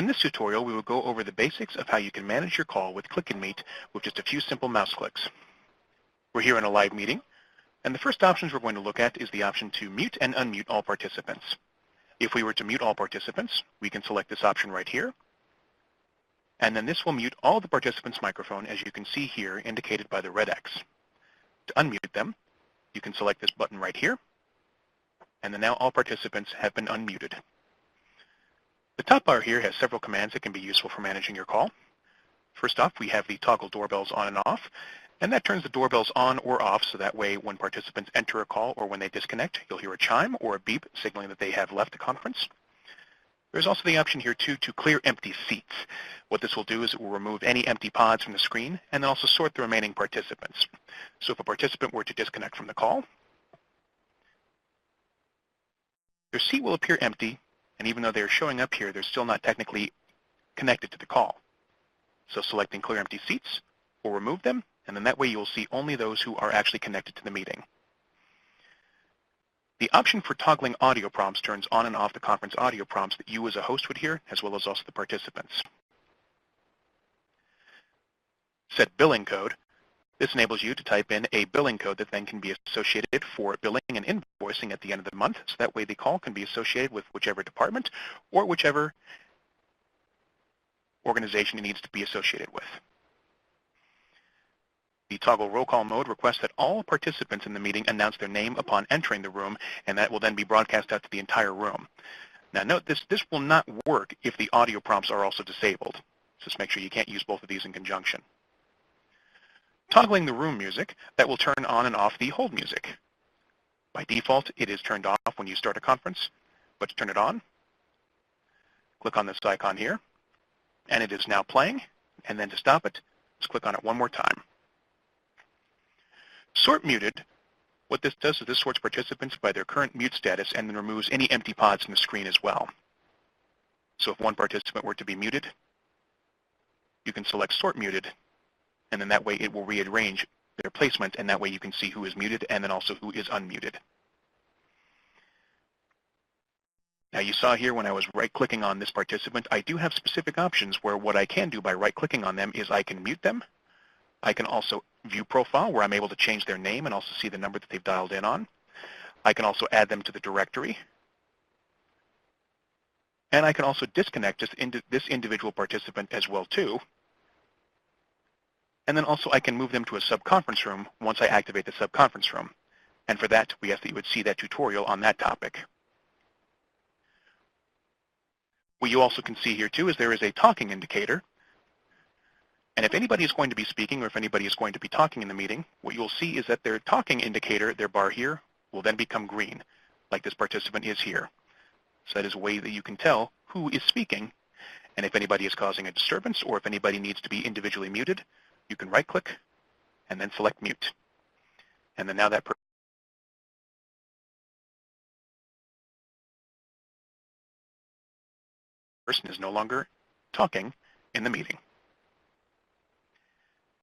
In this tutorial, we will go over the basics of how you can manage your call with Click&Meet with just a few simple mouse clicks. We're here in a live meeting, and the first options we're going to look at is the option to mute and unmute all participants. If we were to mute all participants, we can select this option right here, and then this will mute all the participants' microphone, as you can see here, indicated by the red X. To unmute them, you can select this button right here, and then now all participants have been unmuted. The top bar here has several commands that can be useful for managing your call. First off, we have the toggle doorbells on and off, and that turns the doorbells on or off so that way when participants enter a call or when they disconnect, you'll hear a chime or a beep signaling that they have left the conference. There's also the option here too to clear empty seats. What this will do is it will remove any empty pods from the screen and then also sort the remaining participants. So if a participant were to disconnect from the call, their seat will appear empty, and even though they're showing up here, they're still not technically connected to the call. So selecting clear empty seats will remove them, and then that way you'll see only those who are actually connected to the meeting. The option for toggling audio prompts turns on and off the conference audio prompts that you as a host would hear, as well as also the participants. Set billing code. This enables you to type in a billing code that then can be associated for billing and invoicing at the end of the month, so that way the call can be associated with whichever department or whichever organization it needs to be associated with. The toggle roll call mode requests that all participants in the meeting announce their name upon entering the room, and that will then be broadcast out to the entire room. Now note this will not work if the audio prompts are also disabled. Just make sure you can't use both of these in conjunction. Toggling the room music, that will turn on and off the hold music. By default, it is turned off when you start a conference, but to turn it on, click on this icon here, and it is now playing, and then to stop it, just click on it one more time. Sort muted, what this does is this sorts participants by their current mute status and then removes any empty pods from the screen as well. So if one participant were to be muted, you can select sort muted, and then that way it will rearrange their placement, and that way you can see who is muted and then also who is unmuted. Now you saw here when I was right-clicking on this participant, I do have specific options where what I can do by right-clicking on them is I can mute them. I can also view profile, where I'm able to change their name and also see the number that they've dialed in on. I can also add them to the directory. And I can also disconnect this individual participant as well too. And then also I can move them to a sub-conference room once I activate the sub-conference room. And for that, we ask that you would see that tutorial on that topic. What you also can see here too is there is a talking indicator. And if anybody is going to be speaking or if anybody is going to be talking in the meeting, what you'll see is that their talking indicator, their bar here, will then become green, like this participant is here. So that is a way that you can tell who is speaking. And if anybody is causing a disturbance or if anybody needs to be individually muted, you can right-click and then select mute. And then now that person is no longer talking in the meeting.